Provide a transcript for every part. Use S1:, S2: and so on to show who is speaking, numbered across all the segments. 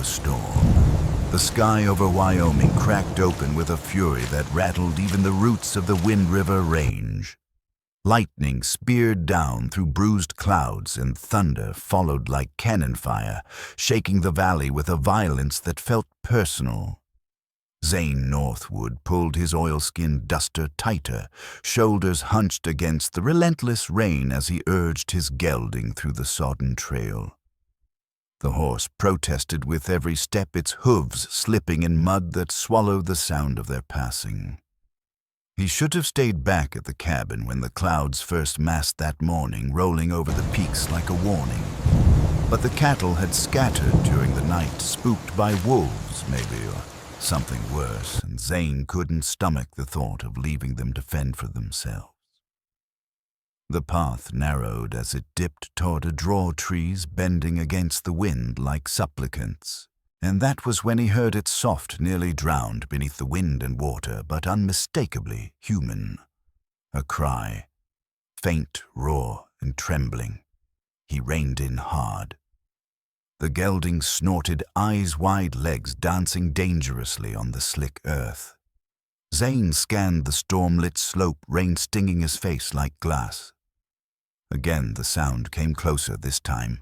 S1: storm. The sky over Wyoming cracked open with a fury that rattled even the roots of the Wind River Range. Lightning speared down through bruised clouds, and thunder followed like cannon fire, shaking the valley with a violence that felt personal. Zayn Northwood pulled his oilskin duster tighter, shoulders hunched against the relentless rain as he urged his gelding through the sodden trail. The horse protested with every step, its hooves slipping in mud that swallowed the sound of their passing. He should have stayed back at the cabin when the clouds first massed that morning, rolling over the peaks like a warning. But the cattle had scattered during the night, spooked by wolves, maybe, or something worse, and Zayn couldn't stomach the thought of leaving them to fend for themselves. The path narrowed as it dipped toward a draw trees bending against the wind like supplicants, and that was when he heard it soft, nearly drowned beneath the wind and water, but unmistakably human. A cry, faint, raw, and trembling. He reined in hard. The gelding snorted, eyes-wide legs dancing dangerously on the slick earth. Zayn scanned the storm-lit slope, rain stinging his face like glass. Again the sound came closer this time.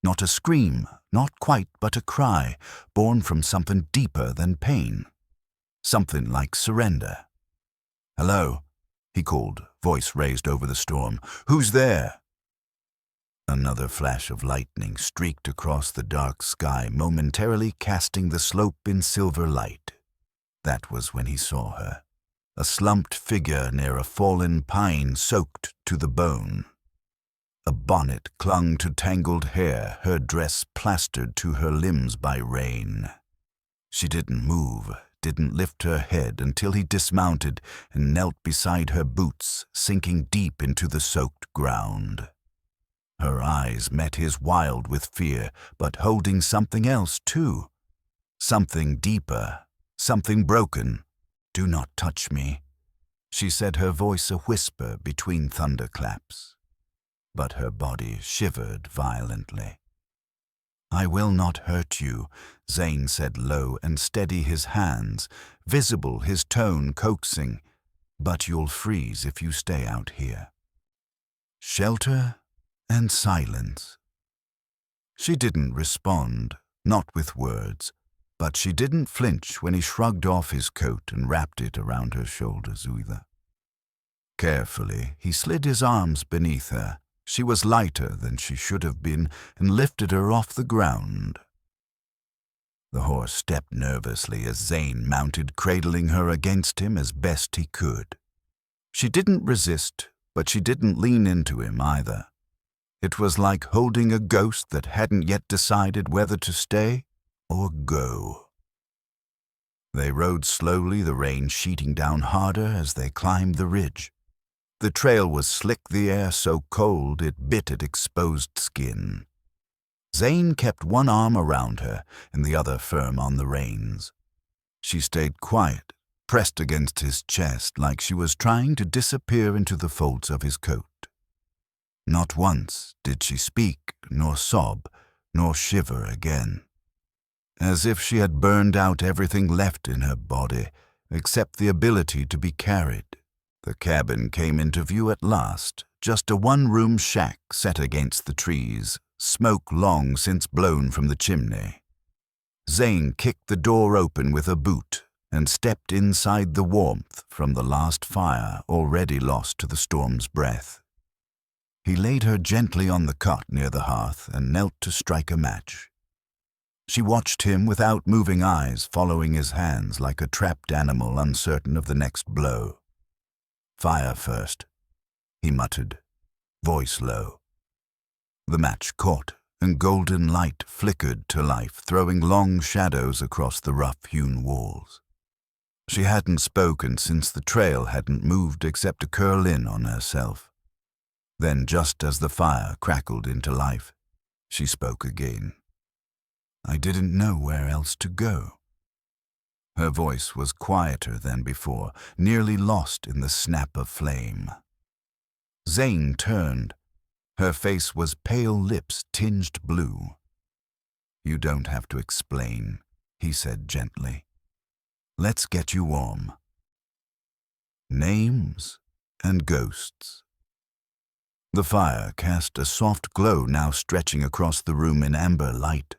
S1: Not a scream, not quite, but a cry, born from something deeper than pain. Something like surrender. "Hello," he called, voice raised over the storm. "Who's there?" Another flash of lightning streaked across the dark sky, momentarily casting the slope in silver light. That was when he saw her. A slumped figure near a fallen pine, soaked to the bone. A bonnet clung to tangled hair, her dress plastered to her limbs by rain. She didn't move, didn't lift her head until he dismounted and knelt beside her boots, sinking deep into the soaked ground. Her eyes met his wild with fear, but holding something else too. Something deeper, something broken. "Do not touch me," she said, her voice a whisper between thunderclaps. But her body shivered violently. "I will not hurt you," Zayn said low and steady, his hands, visible, his tone coaxing. "But you'll freeze if you stay out here." Shelter and silence. She didn't respond, not with words, but she didn't flinch when he shrugged off his coat and wrapped it around her shoulders either. Carefully, he slid his arms beneath her. She was lighter than she should have been, and lifted her off the ground. The horse stepped nervously as Zayn mounted, cradling her against him as best he could. She didn't resist, but she didn't lean into him either. It was like holding a ghost that hadn't yet decided whether to stay or go. They rode slowly, the rain sheeting down harder as they climbed the ridge. The trail was slick, the air so cold it bit at exposed skin. Zayn kept one arm around her and the other firm on the reins. She stayed quiet, pressed against his chest like she was trying to disappear into the folds of his coat. Not once did she speak, nor sob, nor shiver again. As if she had burned out everything left in her body, except the ability to be carried. The cabin came into view at last, just a one-room shack set against the trees, smoke long since blown from the chimney. Zayn kicked the door open with a boot and stepped inside the warmth from the last fire already lost to the storm's breath. He laid her gently on the cot near the hearth and knelt to strike a match. She watched him without moving eyes, following his hands like a trapped animal uncertain of the next blow. "Fire first," he muttered, voice low. The match caught, and golden light flickered to life, throwing long shadows across the rough-hewn walls. She hadn't spoken since the trail hadn't moved except to curl in on herself. Then, just as the fire crackled into life, she spoke again. "I didn't know where else to go." Her voice was quieter than before, nearly lost in the snap of flame. Zayn turned. Her face was pale lips tinged blue. "You don't have to explain," he said gently. "Let's get you warm." Names and ghosts. The fire cast a soft glow now stretching across the room in amber light.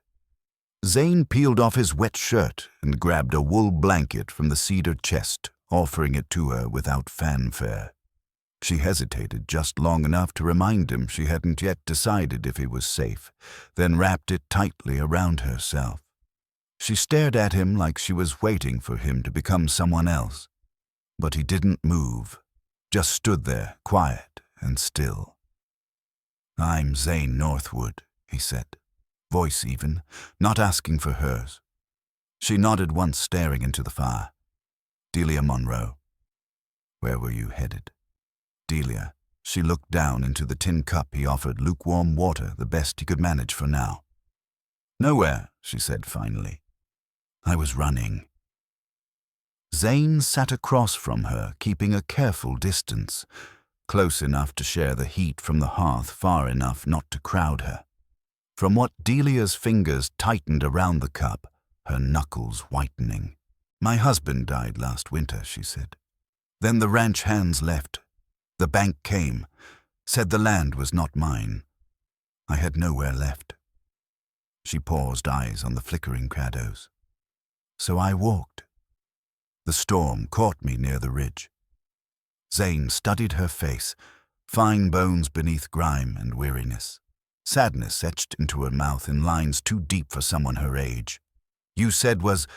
S1: Zayn peeled off his wet shirt and grabbed a wool blanket from the cedar chest, offering it to her without fanfare. She hesitated just long enough to remind him she hadn't yet decided if he was safe, then wrapped it tightly around herself. She stared at him like she was waiting for him to become someone else. But he didn't move, just stood there, quiet and still. "I'm Zayn Northwood," he said, voice even, not asking for hers. She nodded once, staring into the fire. "Dileia Monroe." "Where were you headed?" "Dileia." She looked down into the tin cup he offered, lukewarm water, the best he could manage for now. "Nowhere," she said finally. "I was running." Zayn sat across from her, keeping a careful distance, close enough to share the heat from the hearth, far enough not to crowd her. From what Delia's fingers tightened around the cup, her knuckles whitening. "My husband died last winter," she said. "Then the ranch hands left. The bank came, said the land was not mine. I had nowhere left." She paused, eyes on the flickering shadows. "So I walked. The storm caught me near the ridge." Zayn studied her face, fine bones beneath grime and weariness. Sadness etched into her mouth in lines too deep for someone her age. "You said was,"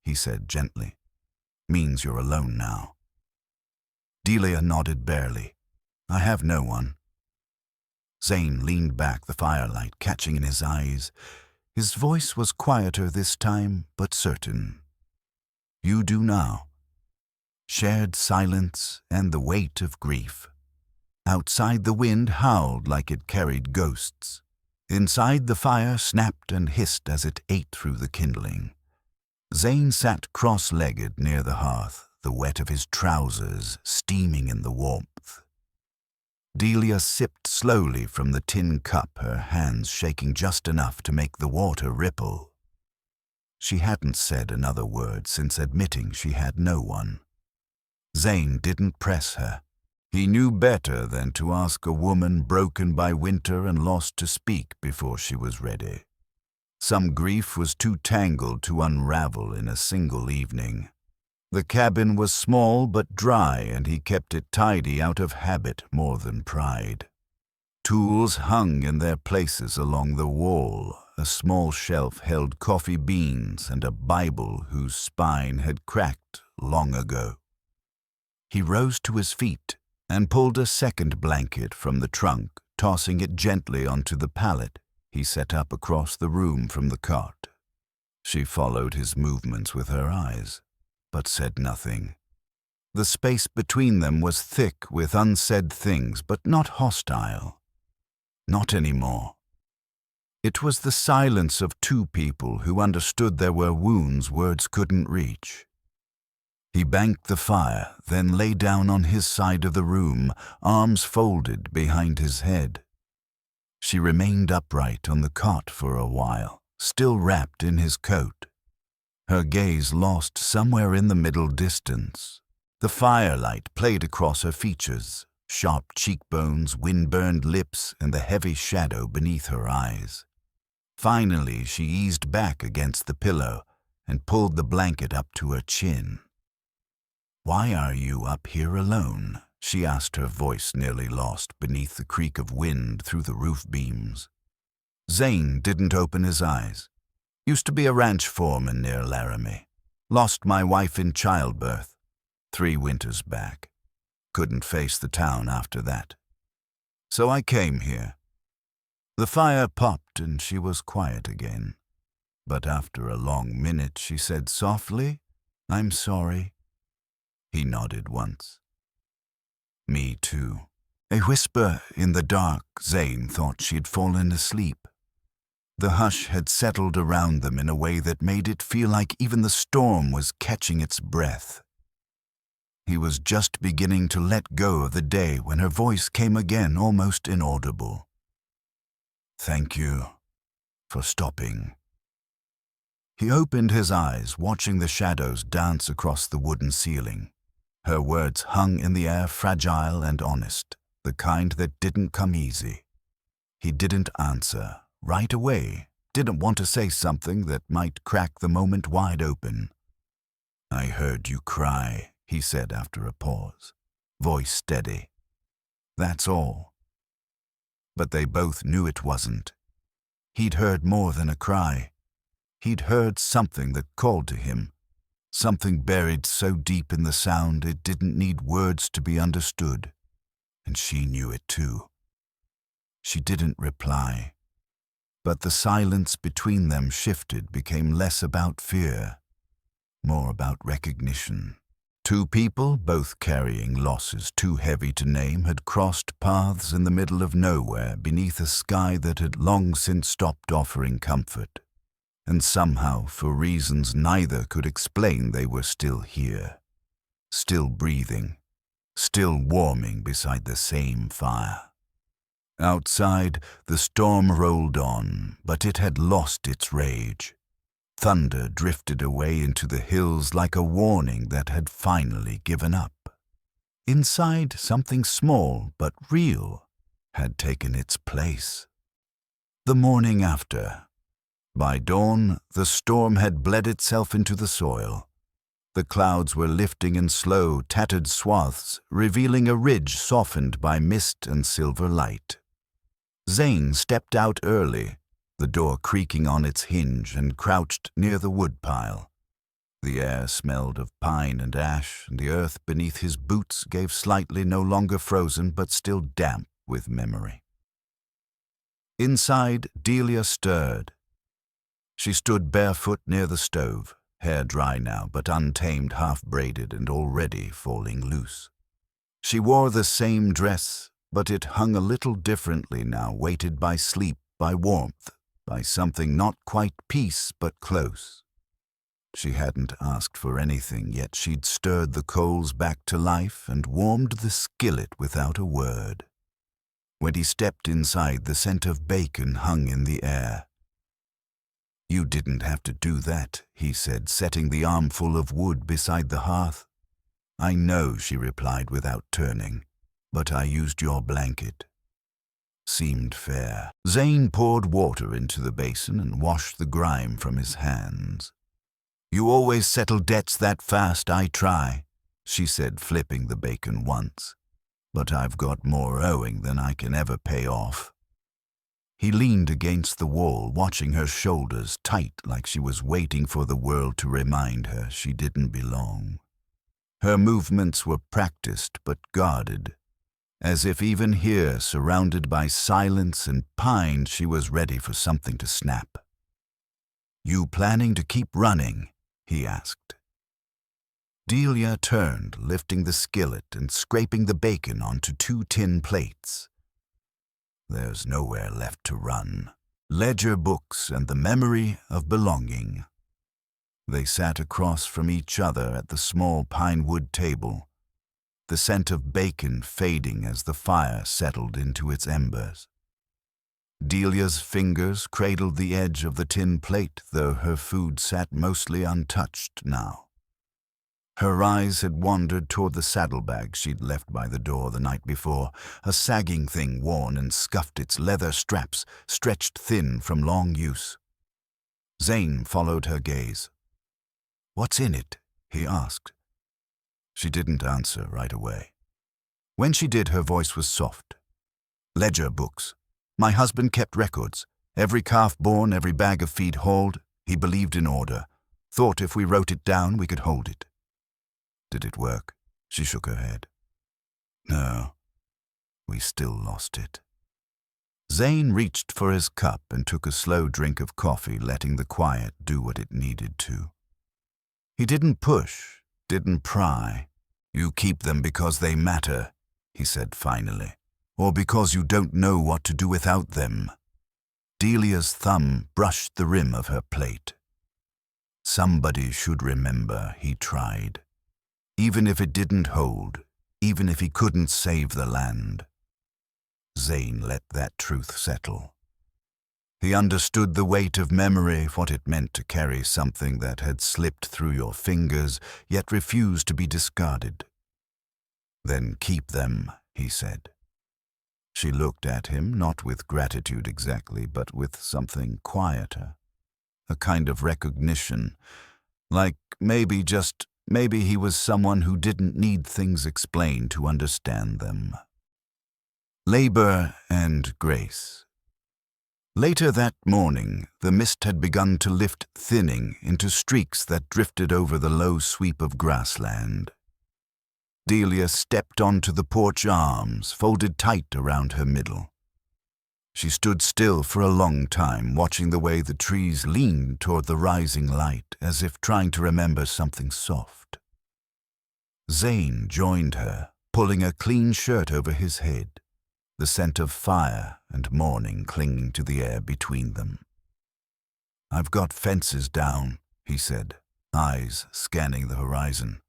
S1: he said gently, "means you're alone now." Dileia nodded barely. "I have no one." Zayn leaned back, the firelight catching in his eyes. His voice was quieter this time, but certain. "You do now." Shared silence and the weight of grief. Outside the wind howled like it carried ghosts. Inside the fire snapped and hissed as it ate through the kindling. Zayn sat cross-legged near the hearth, the wet of his trousers steaming in the warmth. Dileia sipped slowly from the tin cup, her hands shaking just enough to make the water ripple. She hadn't said another word since admitting she had no one. Zayn didn't press her. He knew better than to ask a woman broken by winter and lost to speak before she was ready. Some grief was too tangled to unravel in a single evening. The cabin was small but dry, and he kept it tidy out of habit more than pride. Tools hung in their places along the wall. A small shelf held coffee beans and a Bible whose spine had cracked long ago. He rose to his feet and pulled a second blanket from the trunk, tossing it gently onto the pallet he set up across the room from the cot. She followed his movements with her eyes, but said nothing. The space between them was thick with unsaid things, but not hostile. Not anymore. It was the silence of two people who understood there were wounds words couldn't reach. He banked the fire, then lay down on his side of the room, arms folded behind his head. She remained upright on the cot for a while, still wrapped in his coat. Her gaze lost somewhere in the middle distance. The firelight played across her features, sharp cheekbones, wind-burned lips, and the heavy shadow beneath her eyes. Finally, she eased back against the pillow and pulled the blanket up to her chin. "Why are you up here alone?" she asked, her voice nearly lost beneath the creak of wind through the roof beams. Zayn didn't open his eyes. "Used to be a ranch foreman near Laramie. Lost my wife in childbirth 3 winters back. Couldn't face the town after that. So I came here." The fire popped and she was quiet again. But after a long minute she said softly, "I'm sorry." He nodded once. "Me too." A whisper in the dark. Zayn thought she'd fallen asleep. The hush had settled around them in a way that made it feel like even the storm was catching its breath. He was just beginning to let go of the day when her voice came again, almost inaudible. "Thank you for stopping." He opened his eyes, watching the shadows dance across the wooden ceiling. Her words hung in the air, fragile and honest, the kind that didn't come easy. He didn't answer right away, didn't want to say something that might crack the moment wide open. "I heard you cry," he said after a pause, voice steady. "That's all." But they both knew it wasn't. He'd heard more than a cry. He'd heard something that called to him, something buried so deep in the sound it didn't need words to be understood. And she knew it too. She didn't reply, but the silence between them shifted, became less about fear, more about recognition. Two people, both carrying losses too heavy to name, had crossed paths in the middle of nowhere beneath a sky that had long since stopped offering comfort. And somehow, for reasons neither could explain, they were still here, still breathing, still warming beside the same fire. Outside, the storm rolled on, but it had lost its rage. Thunder drifted away into the hills like a warning that had finally given up. Inside, something small but real had taken its place. The morning after. By dawn, the storm had bled itself into the soil. The clouds were lifting in slow, tattered swaths, revealing a ridge softened by mist and silver light. Zayn stepped out early, the door creaking on its hinge, and crouched near the woodpile. The air smelled of pine and ash, and the earth beneath his boots gave slightly no longer frozen but still damp with memory. Inside, Dileia stirred. She stood barefoot near the stove, hair dry now but untamed, half-braided and already falling loose. She wore the same dress, but it hung a little differently now, weighted by sleep, by warmth, by something not quite peace but close. She hadn't asked for anything, yet she'd stirred the coals back to life and warmed the skillet without a word. When he stepped inside, the scent of bacon hung in the air. "You didn't have to do that," he said, setting the armful of wood beside the hearth. "I know," she replied without turning, "but I used your blanket." Seemed fair. Zayn poured water into the basin and washed the grime from his hands. "You always settle debts that fast. I try," she said, flipping the bacon once. "But I've got more owing than I can ever pay off." He leaned against the wall, watching her shoulders tight like she was waiting for the world to remind her she didn't belong. Her movements were practiced but guarded, as if even here, surrounded by silence and pine, she was ready for something to snap. "You planning to keep running?" he asked. Dileia turned, lifting the skillet and scraping the bacon onto 2 tin plates. There's nowhere left to run. Ledger books and the memory of belonging. They sat across from each other at the small pine wood table, the scent of bacon fading as the fire settled into its embers. Delia's fingers cradled the edge of the tin plate, though her food sat mostly untouched now. Her eyes had wandered toward the saddlebag she'd left by the door the night before, a sagging thing worn and scuffed, its leather straps stretched thin from long use. Zayn followed her gaze. "What's in it?" he asked. She didn't answer right away. When she did, her voice was soft. "Ledger books. My husband kept records. Every calf born, every bag of feed hauled. He believed in order. Thought if we wrote it down, we could hold it." "Did it work?" She shook her head. "No, we still lost it." Zayn reached for his cup and took a slow drink of coffee, letting the quiet do what it needed to. He didn't push, didn't pry. "You keep them because they matter," he said finally, "or because you don't know what to do without them." Delia's thumb brushed the rim of her plate. "Somebody should remember," he tried. Even if it didn't hold, even if he couldn't save the land. Zayn let that truth settle. He understood the weight of memory, what it meant to carry something that had slipped through your fingers, yet refused to be discarded. "Then keep them," he said. She looked at him, not with gratitude exactly, but with something quieter, a kind of recognition, like maybe he was someone who didn't need things explained to understand them. Labor and grace. Later that morning, the mist had begun to lift, thinning into streaks that drifted over the low sweep of grassland. Dileia stepped onto the porch arms, folded tight around her middle. She stood still for a long time, watching the way the trees leaned toward the rising light, as if trying to remember something soft. Zayn joined her, pulling a clean shirt over his head, the scent of fire and morning clinging to the air between them. "I've got fences down," he said, eyes scanning the horizon.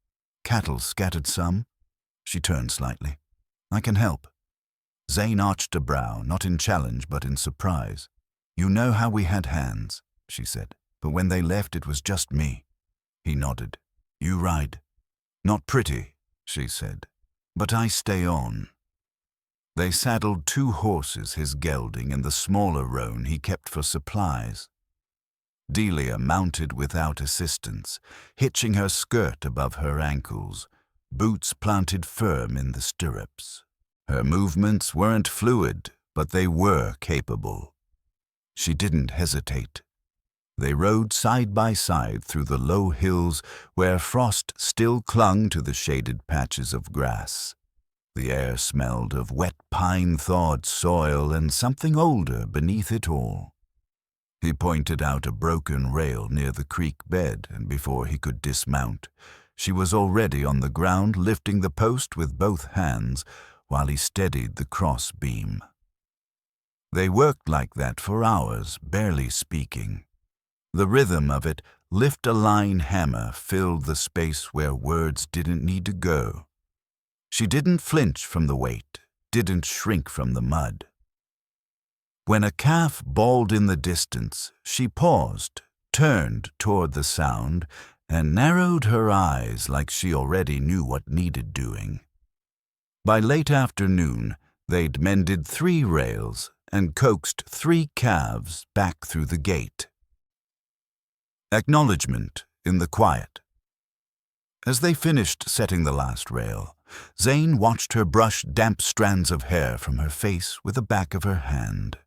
S1: "Cattle scattered some?" She turned slightly. "I can help." Zayn arched a brow, not in challenge but in surprise. "You know how we had hands," she said, "but when they left it was just me." He nodded. "You ride." "Not pretty," she said, "but I stay on." They saddled 2 horses, his gelding and the smaller roan he kept for supplies. Dileia mounted without assistance, hitching her skirt above her ankles, boots planted firm in the stirrups. Her movements weren't fluid, but they were capable. She didn't hesitate. They rode side by side through the low hills where frost still clung to the shaded patches of grass. The air smelled of wet pine-thawed soil and something older beneath it all. He pointed out a broken rail near the creek bed, and before he could dismount, she was already on the ground lifting the post with both hands while he steadied the cross beam. They worked like that for hours, barely speaking. The rhythm of it, lift-a-line hammer, filled the space where words didn't need to go. She didn't flinch from the weight, didn't shrink from the mud. When a calf bawled in the distance, she paused, turned toward the sound, and narrowed her eyes like she already knew what needed doing. By late afternoon, they'd mended 3 rails and coaxed 3 calves back through the gate. Acknowledgement in the quiet. As they finished setting the last rail, Zayn watched her brush damp strands of hair from her face with the back of her hand.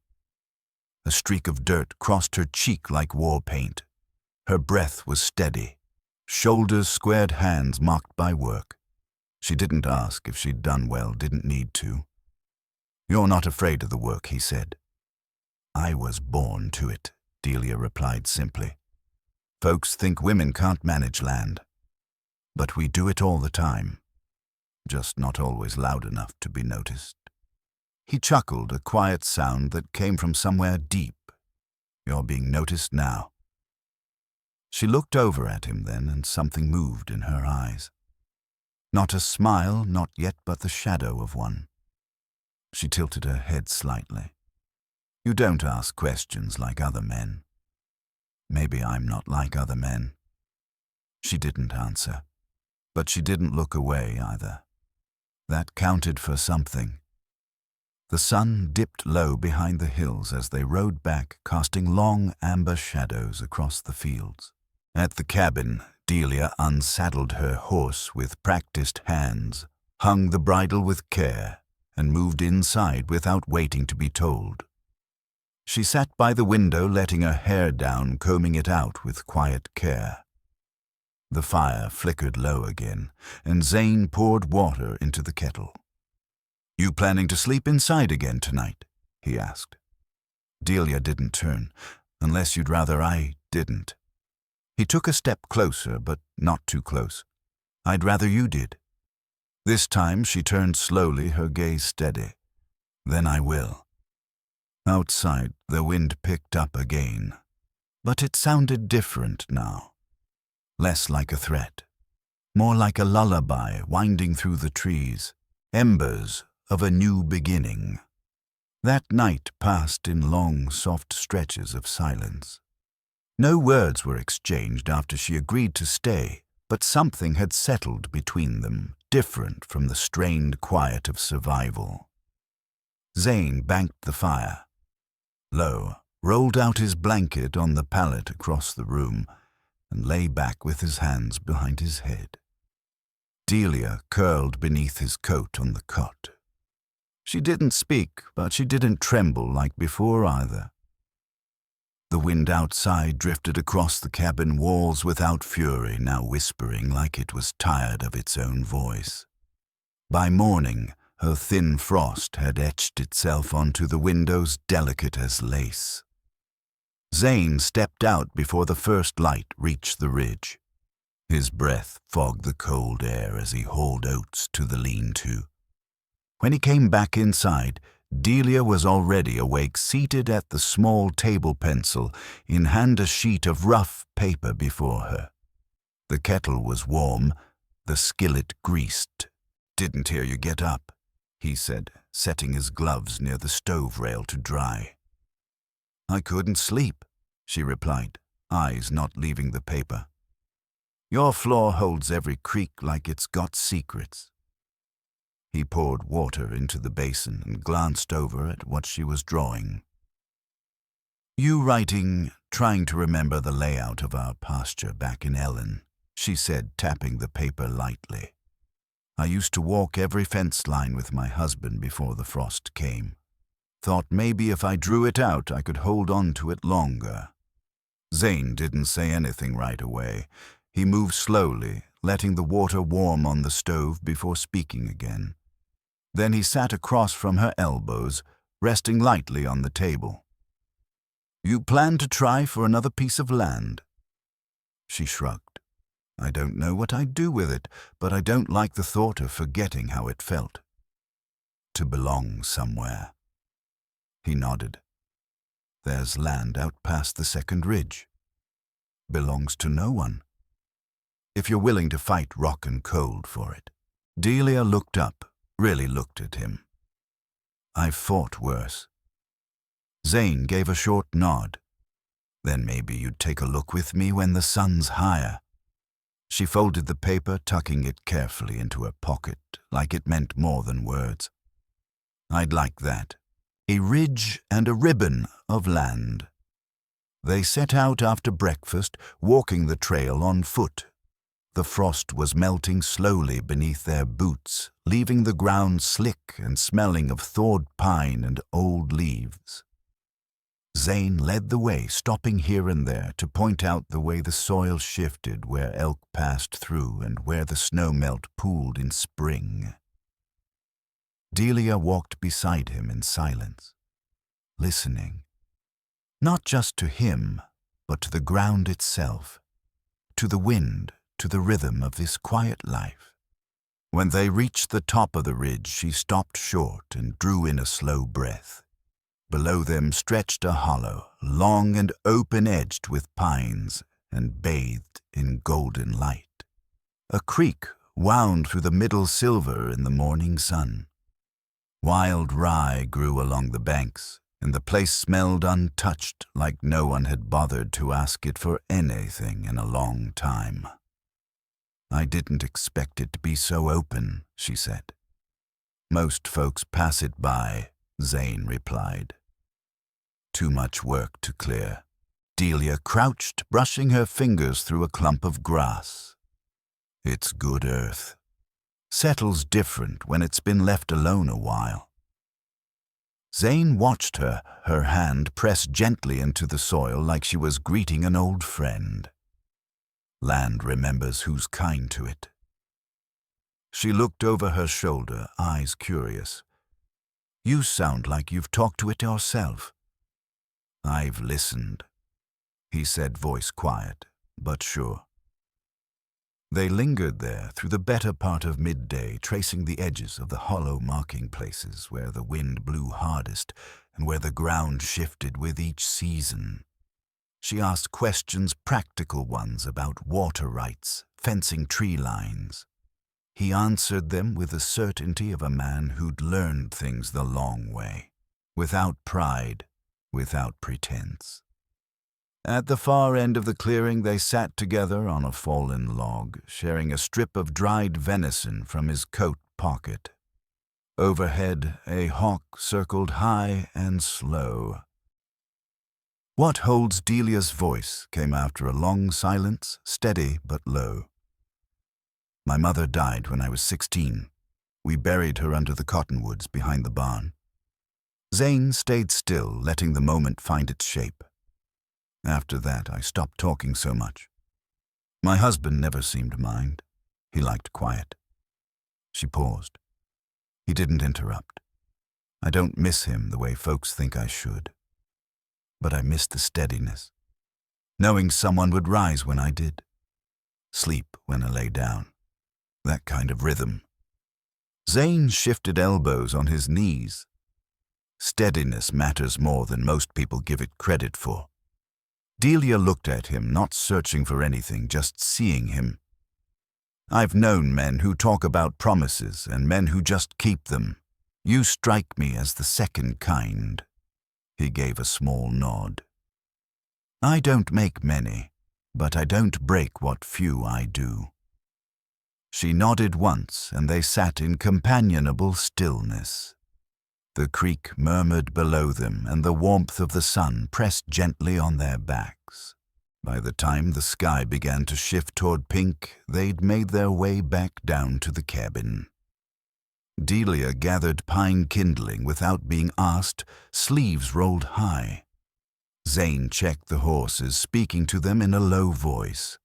S1: A streak of dirt crossed her cheek like war paint. Her breath was steady, shoulders squared, hands marked by work. She didn't ask if she'd done well, didn't need to. "You're not afraid of the work," he said. "I was born to it," Dileia replied simply. "Folks think women can't manage land. But we do it all the time. Just not always loud enough to be noticed." He chuckled, a quiet sound that came from somewhere deep. "You're being noticed now." She looked over at him then, and something moved in her eyes. Not a smile, not yet, but the shadow of one. She tilted her head slightly. "You don't ask questions like other men." "Maybe I'm not like other men." She didn't answer, but she didn't look away either. That counted for something. The sun dipped low behind the hills as they rode back, casting long amber shadows across the fields. At the cabin, Dileia unsaddled her horse with practiced hands, hung the bridle with care, and moved inside without waiting to be told. She sat by the window, letting her hair down, combing it out with quiet care. The fire flickered low again, and Zayn poured water into the kettle. "You planning to sleep inside again tonight?" he asked. Dileia didn't turn. "Unless you'd rather I didn't." He took a step closer, but not too close. "I'd rather you did." This time she turned slowly, her gaze steady. "Then I will." Outside, the wind picked up again, but it sounded different now. Less like a threat, more like a lullaby winding through the trees, embers of a new beginning. That night passed in long, soft stretches of silence. No words were exchanged after she agreed to stay, but something had settled between them, different from the strained quiet of survival. Zayn banked the fire. Lowe rolled out his blanket on the pallet across the room and lay back with his hands behind his head. Dileia curled beneath his coat on the cot. She didn't speak, but she didn't tremble like before either. The wind outside drifted across the cabin walls without fury, now whispering like it was tired of its own voice. By morning, her thin frost had etched itself onto the windows delicate as lace. Zayn stepped out before the first light reached the ridge. His breath fogged the cold air as he hauled oats to the lean-to. When he came back inside, Dileia was already awake, seated at the small table pencil, in hand a sheet of rough paper before her. The kettle was warm, the skillet greased. "Didn't hear you get up," he said, setting his gloves near the stove rail to dry. "I couldn't sleep," she replied, eyes not leaving the paper. "Your floor holds every creak like it's got secrets." He poured water into the basin and glanced over at what she was drawing. "You writing, trying to remember the layout of our pasture back in Ellen," she said, tapping the paper lightly. "I used to walk every fence line with my husband before the frost came. Thought maybe if I drew it out, I could hold on to it longer." Zayn didn't say anything right away. He moved slowly, letting the water warm on the stove before speaking again. Then he sat across from her elbows, resting lightly on the table. "You plan to try for another piece of land?" She shrugged. "I don't know what I'd do with it, but I don't like the thought of forgetting how it felt. To belong somewhere." He nodded. "There's land out past the second ridge. Belongs to no one. If you're willing to fight rock and cold for it." Dileia looked up, really looked at him. "I've fought worse." Zayn gave a short nod. "Then maybe you'd take a look with me when the sun's higher." She folded the paper, tucking it carefully into her pocket, like it meant more than words. "I'd like that. A ridge and a ribbon of land." They set out after breakfast, walking the trail on foot. The frost was melting slowly beneath their boots, leaving the ground slick and smelling of thawed pine and old leaves. Zayn led the way, stopping here and there to point out the way the soil shifted where elk passed through and where the snow melt pooled in spring. Dileia walked beside him in silence, listening, not just to him, but to the ground itself, to the wind, to the rhythm of this quiet life. When they reached the top of the ridge, she stopped short and drew in a slow breath. Below them stretched a hollow, long and open-edged with pines and bathed in golden light. A creek wound through the middle silver in the morning sun. Wild rye grew along the banks, and the place smelled untouched, like no one had bothered to ask it for anything in a long time. "I didn't expect it to be so open," she said. "Most folks pass it by," Zayn replied. "Too much work to clear." Dileia crouched, brushing her fingers through a clump of grass. "It's good earth. Settles different when it's been left alone a while." Zayn watched her, her hand pressed gently into the soil like she was greeting an old friend. Land remembers who's kind to it. She looked over her shoulder, eyes curious. "You sound like you've talked to it yourself." "I've listened," he said, voice quiet, but sure. They lingered there through the better part of midday, tracing the edges of the hollow marking places where the wind blew hardest and where the ground shifted with each season. She asked questions, practical ones about water rights, fencing tree lines. He answered them with the certainty of a man who'd learned things the long way. without pride, without pretense. At the far end of the clearing, they sat together on a fallen log, sharing a strip of dried venison from his coat pocket. Overhead, a hawk circled high and slow. "What holds Delia's voice?" came after a long silence, steady but low. "My mother died when I was 16. We buried her under the cottonwoods behind the barn." Zayn stayed still, letting the moment find its shape. "After that, I stopped talking so much. My husband never seemed to mind. He liked quiet." She paused. He didn't interrupt. "I don't miss him the way folks think I should. But I miss the steadiness. Knowing someone would rise when I did. Sleep when I lay down. That kind of rhythm." Zayn shifted elbows on his knees. Steadiness matters more than most people give it credit for. Delia looked at him, not searching for anything, just seeing him. "I've known men who talk about promises and men who just keep them. You strike me as the second kind." He gave a small nod. "I don't make many, but I don't break what few I do." She nodded once, and they sat in companionable stillness. The creek murmured below them, and the warmth of the sun pressed gently on their backs. By the time the sky began to shift toward pink, they'd made their way back down to the cabin. Delia gathered pine kindling without being asked, sleeves rolled high. Zayn checked the horses, speaking to them in a low voice.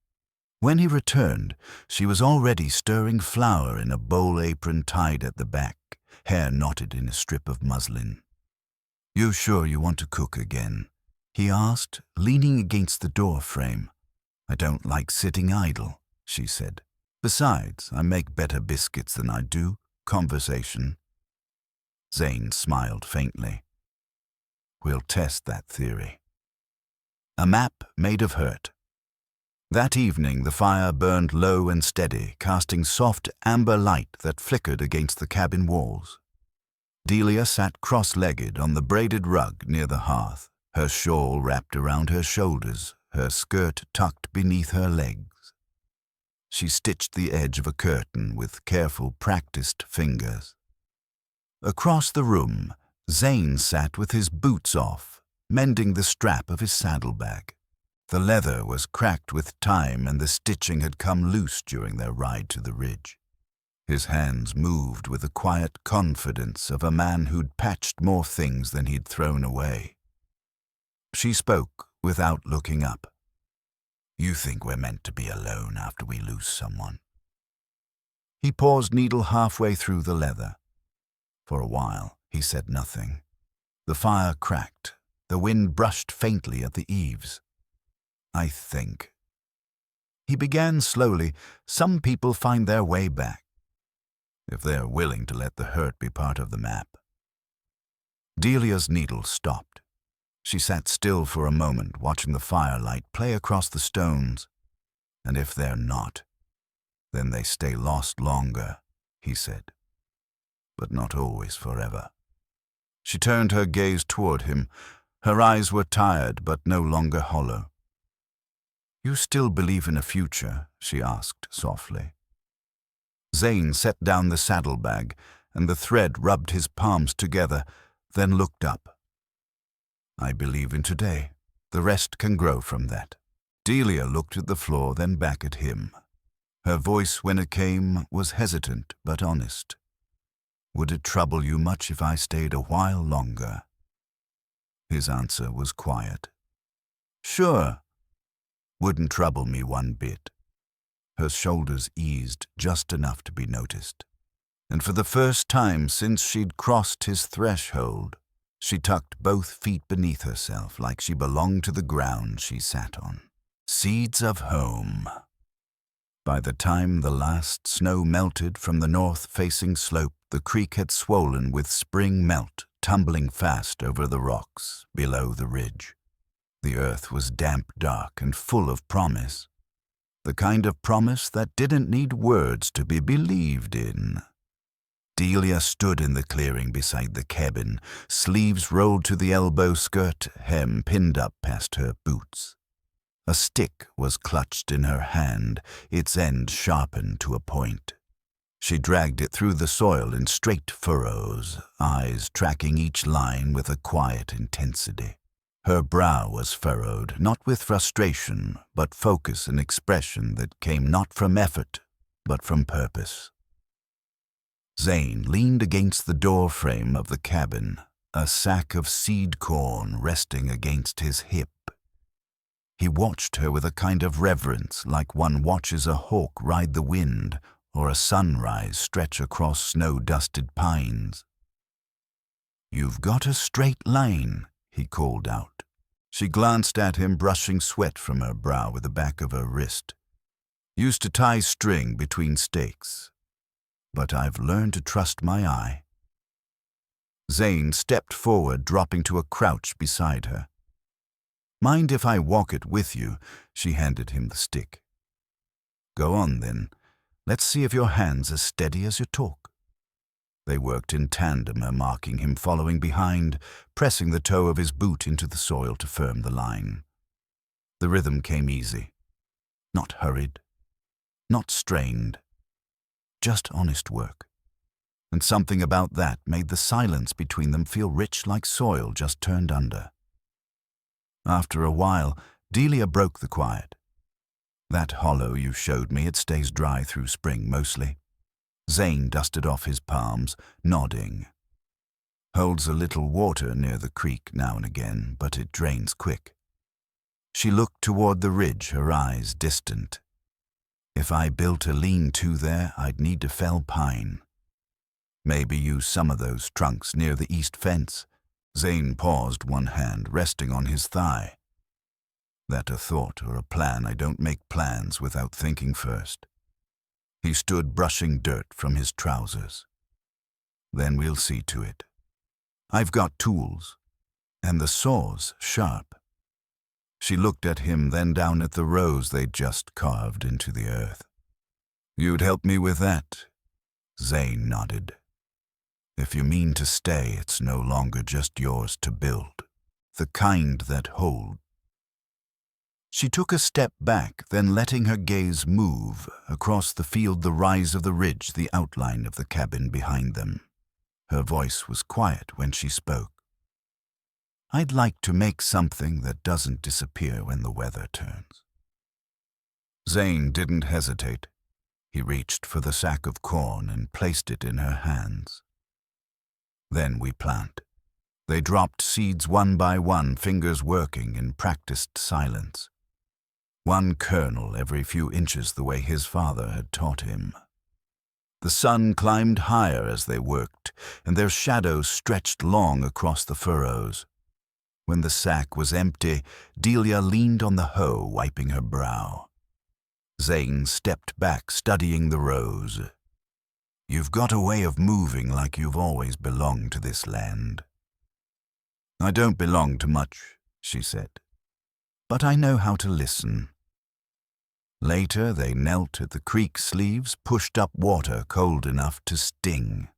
S1: When he returned, she was already stirring flour in a bowl apron tied at the back, hair knotted in a strip of muslin. "You sure you want to cook again?" he asked, leaning against the door frame. "I don't like sitting idle," she said. "Besides, I make better biscuits than I do conversation." Zayn smiled faintly. "We'll test that theory." A map made of hurt. That evening the fire burned low and steady, casting soft amber light that flickered against the cabin walls. Delia sat cross-legged on the braided rug near the hearth, her shawl wrapped around her shoulders, her skirt tucked beneath her legs. She stitched the edge of a curtain with careful, practiced fingers. Across the room, Zayn sat with his boots off, mending the strap of his saddlebag. The leather was cracked with time, and the stitching had come loose during their ride to the ridge. His hands moved with the quiet confidence of a man who'd patched more things than he'd thrown away. She spoke without looking up. "You think we're meant to be alone after we lose someone?" He paused needle halfway through the leather. For a while, he said nothing. The fire cracked. The wind brushed faintly at the eaves. "I think." He began slowly. "Some people find their way back, if they're willing to let the hurt be part of the map." Delia's needle stopped. She sat still for a moment, watching the firelight play across the stones. "And if they're not, then they stay lost longer," he said. "But not always forever." She turned her gaze toward him. Her eyes were tired, but no longer hollow. "You still believe in a future?" she asked softly. Zayn set down the saddlebag, and the thread rubbed his palms together, then looked up. "I believe in today. The rest can grow from that." Delia looked at the floor, then back at him. Her voice, when it came, was hesitant but honest. "Would it trouble you much if I stayed a while longer?" His answer was quiet. "Sure. Wouldn't trouble me one bit." Her shoulders eased just enough to be noticed. And for the first time since she'd crossed his threshold, she tucked both feet beneath herself like she belonged to the ground she sat on. Seeds of home. By the time the last snow melted from the north-facing slope, the creek had swollen with spring melt, tumbling fast over the rocks below the ridge. The earth was damp, dark, and full of promise. The kind of promise that didn't need words to be believed in. Delia stood in the clearing beside the cabin, sleeves rolled to the elbow, skirt hem pinned up past her boots. A stick was clutched in her hand, its end sharpened to a point. She dragged it through the soil in straight furrows, eyes tracking each line with a quiet intensity. Her brow was furrowed, not with frustration, but focus and expression that came not from effort, but from purpose. Zayn leaned against the door frame of the cabin, a sack of seed corn resting against his hip. He watched her with a kind of reverence, like one watches a hawk ride the wind or a sunrise stretch across snow-dusted pines. "You've got a straight line," he called out. She glanced at him, brushing sweat from her brow with the back of her wrist. "Used to tie string between stakes, but I've learned to trust my eye." Zayn stepped forward, dropping to a crouch beside her. "Mind if I walk it with you?" She handed him the stick. "Go on, then. Let's see if your hand's as steady as your talk." They worked in tandem, her marking him, following behind, pressing the toe of his boot into the soil to firm the line. The rhythm came easy. Not hurried, not strained. Just honest work. And something about that made the silence between them feel rich like soil just turned under. After a while, Delia broke the quiet. "That hollow you showed me, it stays dry through spring mostly." Zayn dusted off his palms, nodding. "Holds a little water near the creek now and again, but it drains quick." She looked toward the ridge, her eyes distant. "If I built a lean-to there, I'd need to fell pine. Maybe use some of those trunks near the east fence." Zayn paused, one hand resting on his thigh. "That a thought or a plan? I don't make plans without thinking first." He stood brushing dirt from his trousers. "Then we'll see to it. I've got tools, and the saw's sharp." She looked at him, then down at the rose they'd just carved into the earth. "You'd help me with that?" Zayn nodded. "If you mean to stay, it's no longer just yours to build. The kind that hold." She took a step back, then letting her gaze move across the field, the rise of the ridge, the outline of the cabin behind them. Her voice was quiet when she spoke. "I'd like to make something that doesn't disappear when the weather turns." Zayn didn't hesitate. He reached for the sack of corn and placed it in her hands. "Then we plant." They dropped seeds one by one, fingers working in practiced silence. One kernel every few inches, the way his father had taught him. The sun climbed higher as they worked, and their shadows stretched long across the furrows. When the sack was empty, Delia leaned on the hoe, wiping her brow. Zayn stepped back, studying the rose. "You've got a way of moving like you've always belonged to this land." "I don't belong to much," she said, "but I know how to listen." Later they knelt at the creek sleeves, pushed up water cold enough to sting.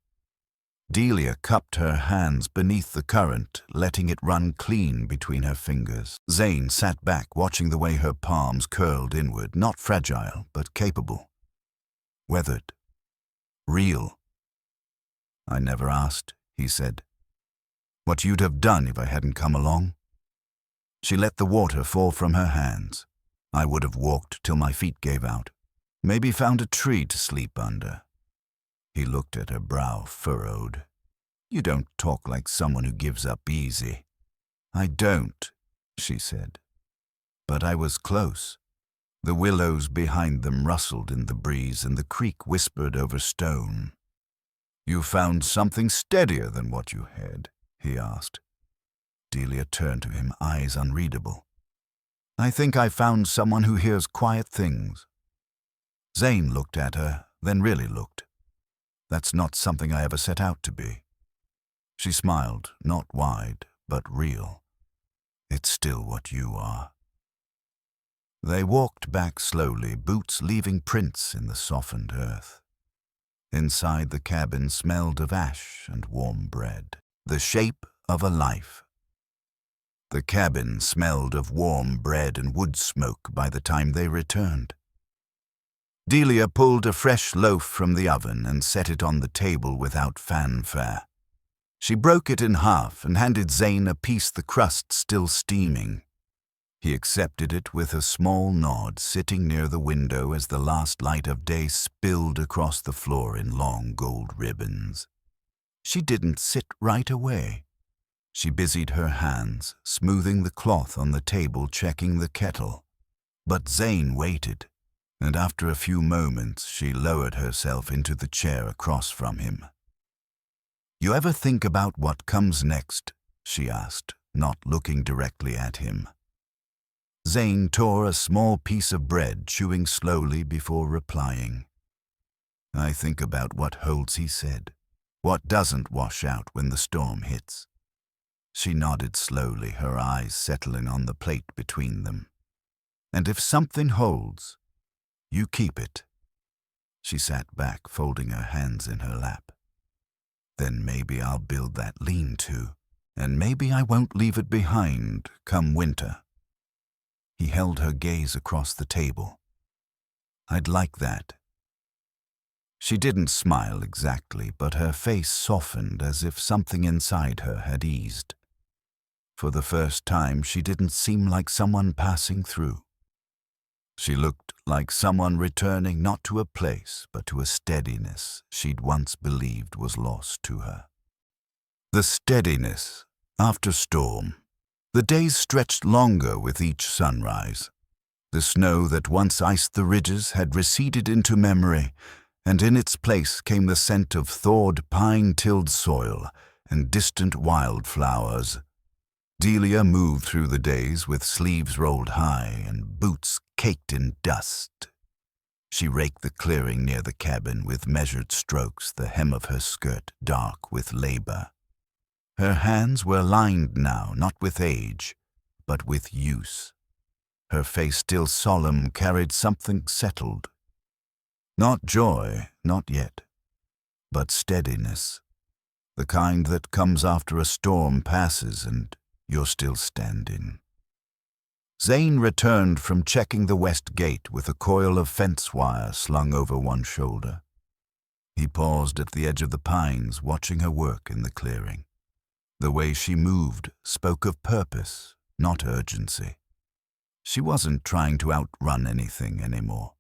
S1: Delia cupped her hands beneath the current, letting it run clean between her fingers. Zayn sat back, watching the way her palms curled inward, not fragile, but capable. Weathered. Real. "I never asked," he said. "What you'd have done if I hadn't come along?" She let the water fall from her hands. "I would have walked till my feet gave out. Maybe found a tree to sleep under." He looked at her, brow furrowed. "You don't talk like someone who gives up easy." "I don't," she said. "But I was close." The willows behind them rustled in the breeze, and the creek whispered over stone. "You found something steadier than what you had?" he asked. Delia turned to him, eyes unreadable. "I think I found someone who hears quiet things." Zayn looked at her, then really looked. "That's not something I ever set out to be." She smiled, not wide, but real. "It's still what you are." They walked back slowly, boots leaving prints in the softened earth. Inside the cabin smelled of ash and warm bread, the shape of a life. The cabin smelled of warm bread and wood smoke by the time they returned. Dileia pulled a fresh loaf from the oven and set it on the table without fanfare. She broke it in half and handed Zayn a piece, the crust still steaming. He accepted it with a small nod, sitting near the window as the last light of day spilled across the floor in long gold ribbons. She didn't sit right away. She busied her hands, smoothing the cloth on the table, checking the kettle. But Zayn waited, and after a few moments she lowered herself into the chair across from him. "You ever think about what comes next?" she asked, not looking directly at him. Zayn tore a small piece of bread, chewing slowly before replying. "I think about what holds," he said. "What doesn't wash out when the storm hits." She nodded slowly, her eyes settling on the plate between them. "And if something holds, you keep it." She sat back, folding her hands in her lap. "Then maybe I'll build that lean-to, and maybe I won't leave it behind come winter." He held her gaze across the table. "I'd like that." She didn't smile exactly, but her face softened as if something inside her had eased. For the first time, she didn't seem like someone passing through. She looked like someone returning not to a place, but to a steadiness she'd once believed was lost to her. The steadiness after storm. The days stretched longer with each sunrise. The snow that once iced the ridges had receded into memory, and in its place came the scent of thawed pine-tilled soil and distant wildflowers. Dileia moved through the days with sleeves rolled high and boots caked in dust. She raked the clearing near the cabin with measured strokes, the hem of her skirt dark with labor. Her hands were lined now, not with age, but with use. Her face, still solemn, carried something settled. Not joy, not yet, but steadiness. The kind that comes after a storm passes and you're still standing. Zayn returned from checking the west gate with a coil of fence wire slung over one shoulder. He paused at the edge of the pines, watching her work in the clearing. The way she moved spoke of purpose, not urgency. She wasn't trying to outrun anything anymore.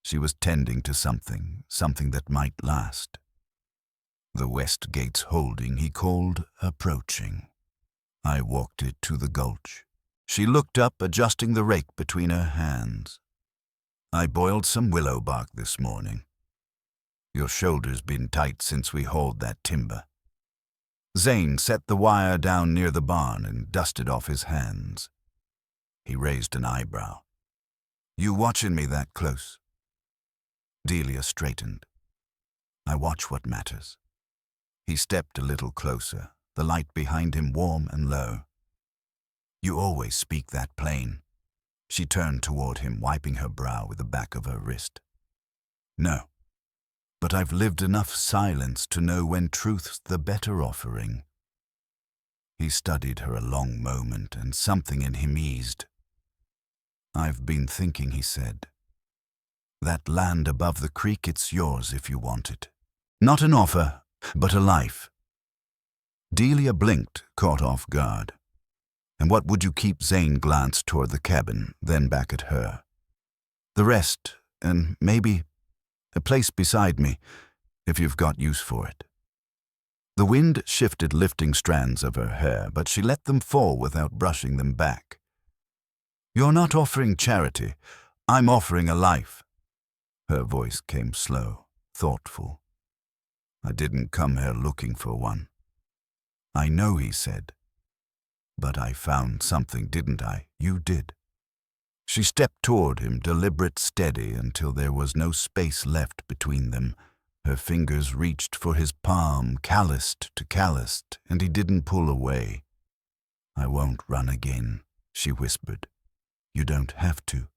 S1: She was tending to something that might last. The west gate's holding, he called approaching. I walked it to the gulch. She looked up, adjusting the rake between her hands. "I boiled some willow bark this morning. Your shoulder's been tight since we hauled that timber." Zayn set the wire down near the barn and dusted off his hands. He raised an eyebrow. "You watching me that close?" Dileia straightened. "I watch what matters." He stepped a little closer, the light behind him warm and low. "You always speak that plain." She turned toward him, wiping her brow with the back of her wrist. "No. But I've lived enough silence to know when truth's the better offering." He studied her a long moment, and something in him eased. "I've been thinking," he said. "That land above the creek, it's yours if you want it. Not an offer, but a life." Dileia blinked, caught off guard. "And what would you keep?" Zayn glanced toward the cabin, then back at her. "The rest, and maybe a place beside me, if you've got use for it." The wind shifted, lifting strands of her hair, but she let them fall without brushing them back. "You're not offering charity. I'm offering a life." Her voice came slow, thoughtful. "I didn't come here looking for one." "I know," he said. "But I found something, didn't I?" "You did." She stepped toward him, deliberate, steady, until there was no space left between them. Her fingers reached for his palm, calloused to calloused, and he didn't pull away. "I won't run again," she whispered. "You don't have to."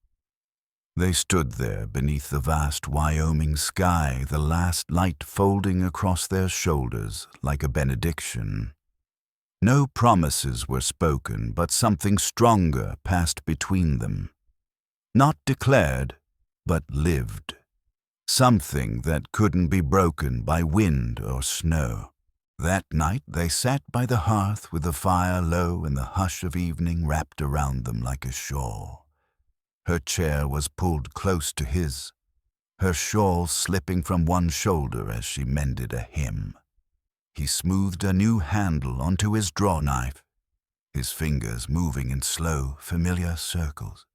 S1: They stood there beneath the vast Wyoming sky, the last light folding across their shoulders like a benediction. No promises were spoken, but something stronger passed between them. Not declared, but lived. Something that couldn't be broken by wind or snow. That night they sat by the hearth with the fire low and the hush of evening wrapped around them like a shawl. Her chair was pulled close to his, her shawl slipping from one shoulder as she mended a hem. He smoothed a new handle onto his draw knife, his fingers moving in slow, familiar circles.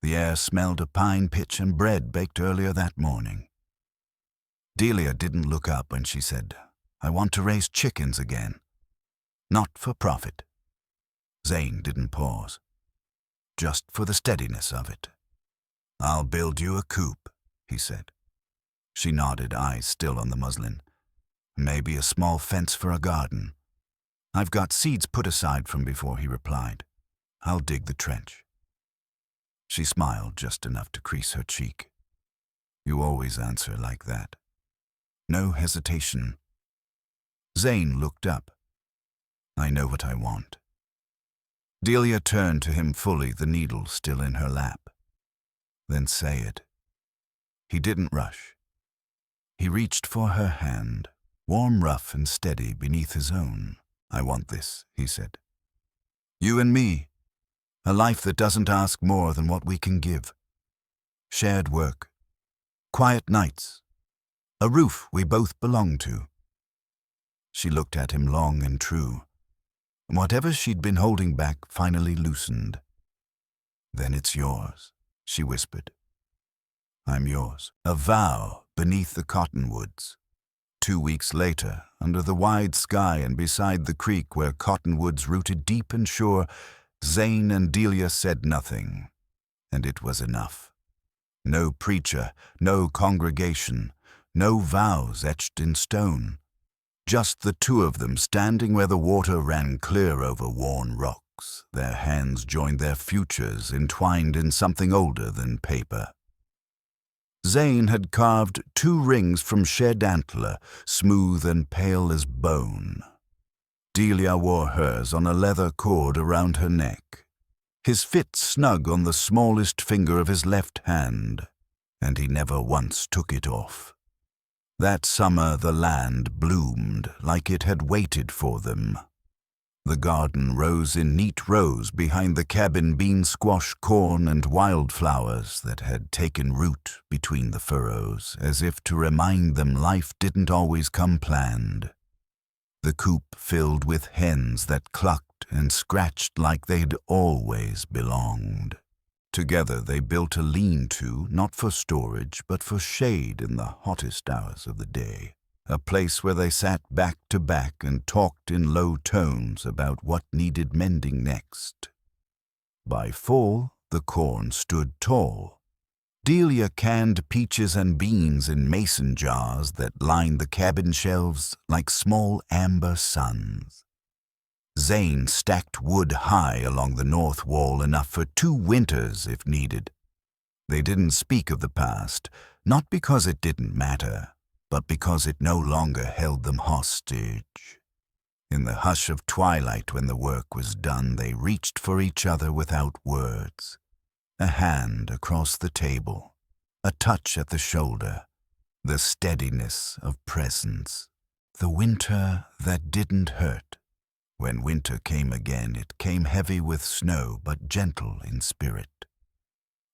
S1: The air smelled of pine pitch and bread baked earlier that morning. Dileia didn't look up when she said, "I want to raise chickens again. Not for profit." Zayn didn't pause. Just for the steadiness of it. "I'll build you a coop," he said. She nodded, eyes still on the muslin. "Maybe a small fence for a garden." "I've got seeds put aside from before," he replied. "I'll dig the trench." She smiled just enough to crease her cheek. "You always answer like that." No hesitation. Zayn looked up. "I know what I want." Dileia turned to him fully, the needle still in her lap. "Then say it." He didn't rush. He reached for her hand, warm, rough, and steady beneath his own. "I want this," he said. "You and me. A life that doesn't ask more than what we can give. Shared work. Quiet nights. A roof we both belong to." She looked at him long and true. Whatever she'd been holding back finally loosened. "Then it's yours," she whispered. "I'm yours." A vow beneath the cottonwoods. 2 weeks later, under the wide sky and beside the creek where cottonwoods rooted deep and sure, Zayn and Dileia said nothing, and it was enough. No preacher, no congregation, no vows etched in stone. Just the two of them standing where the water ran clear over worn rocks, their hands joined their futures entwined in something older than paper. Zayn had carved 2 rings from shed antler, smooth and pale as bone. Dileia wore hers on a leather cord around her neck. His fit snug on the smallest finger of his left hand, and he never once took it off. That summer the land bloomed like it had waited for them. The garden rose in neat rows behind the cabin, bean, squash, corn, and wildflowers that had taken root between the furrows, as if to remind them life didn't always come planned. The coop filled with hens that clucked and scratched like they'd always belonged. Together they built a lean-to, not for storage, but for shade in the hottest hours of the day. A place where they sat back to back and talked in low tones about what needed mending next. By fall, the corn stood tall. Dileia canned peaches and beans in mason jars that lined the cabin shelves like small amber suns. Zayn stacked wood high along the north wall, enough for 2 winters if needed. They didn't speak of the past, not because it didn't matter, but because it no longer held them hostage. In the hush of twilight when the work was done, they reached for each other without words. A hand across the table, a touch at the shoulder, the steadiness of presence. The winter that didn't hurt. When winter came again, it came heavy with snow, but gentle in spirit.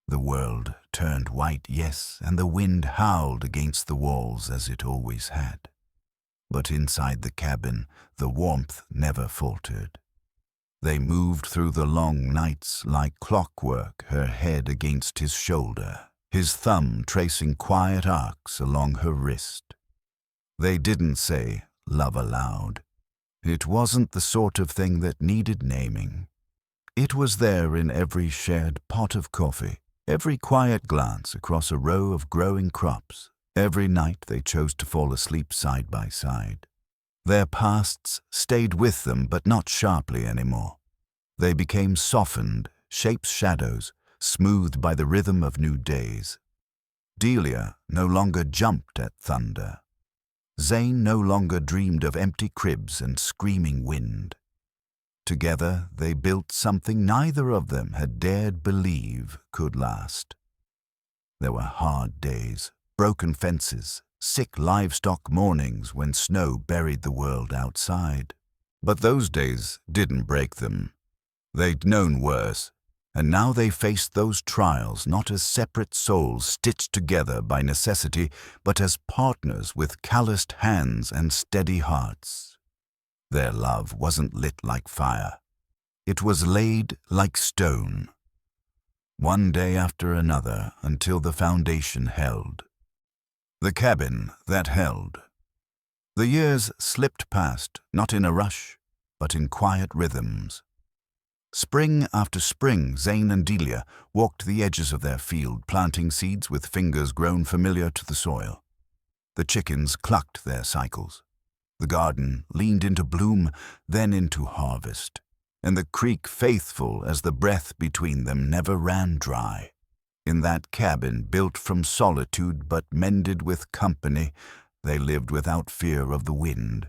S1: The world turned white, yes, and the wind howled against the walls as it always had. But inside the cabin, the warmth never faltered. They moved through the long nights like clockwork, her head against his shoulder, his thumb tracing quiet arcs along her wrist. They didn't say love aloud. It wasn't the sort of thing that needed naming. It was there in every shared pot of coffee, every quiet glance across a row of growing crops, every night they chose to fall asleep side by side. Their pasts stayed with them, but not sharply anymore. They became softened, shapes shadows, smoothed by the rhythm of new days. Dileia no longer jumped at thunder. Zayn no longer dreamed of empty cribs and screaming wind. Together they built something neither of them had dared believe could last. There were hard days, broken fences, sick livestock mornings when snow buried the world outside. But those days didn't break them. They'd known worse, and now they faced those trials not as separate souls stitched together by necessity, but as partners with calloused hands and steady hearts. Their love wasn't lit like fire. It was laid like stone, one day after another until the foundation held. The cabin that held. The years slipped past, not in a rush, but in quiet rhythms. Spring after spring, Zayn and Dileia walked the edges of their field, planting seeds with fingers grown familiar to the soil. The chickens clucked their cycles. The garden leaned into bloom, then into harvest, and the creek faithful as the breath between them never ran dry. In that cabin built from solitude but mended with company, they lived without fear of the wind.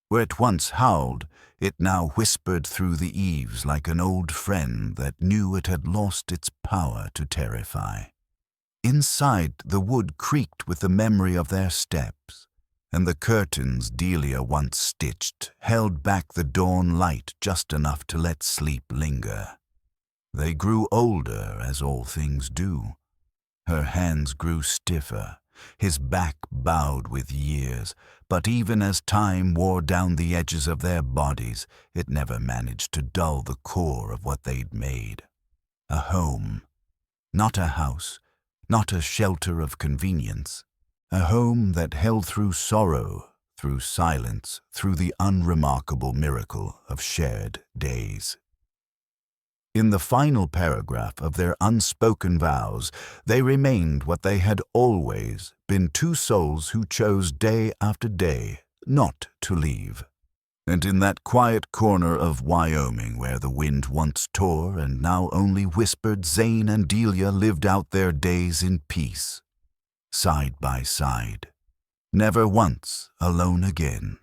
S1: Where it once howled, it now whispered through the eaves like an old friend that knew it had lost its power to terrify. Inside, the wood creaked with the memory of their steps, and the curtains Dileia once stitched held back the dawn light just enough to let sleep linger. They grew older, as all things do. Her hands grew stiffer, his back bowed with years, but even as time wore down the edges of their bodies, it never managed to dull the core of what they'd made. A home. Not a house, not a shelter of convenience. A home that held through sorrow, through silence, through the unremarkable miracle of shared days. In the final paragraph of their unspoken vows, they remained what they had always been, two souls who chose day after day not to leave. And in that quiet corner of Wyoming where the wind once tore and now only whispered, Zayn and Dileia lived out their days in peace, side by side, never once alone again.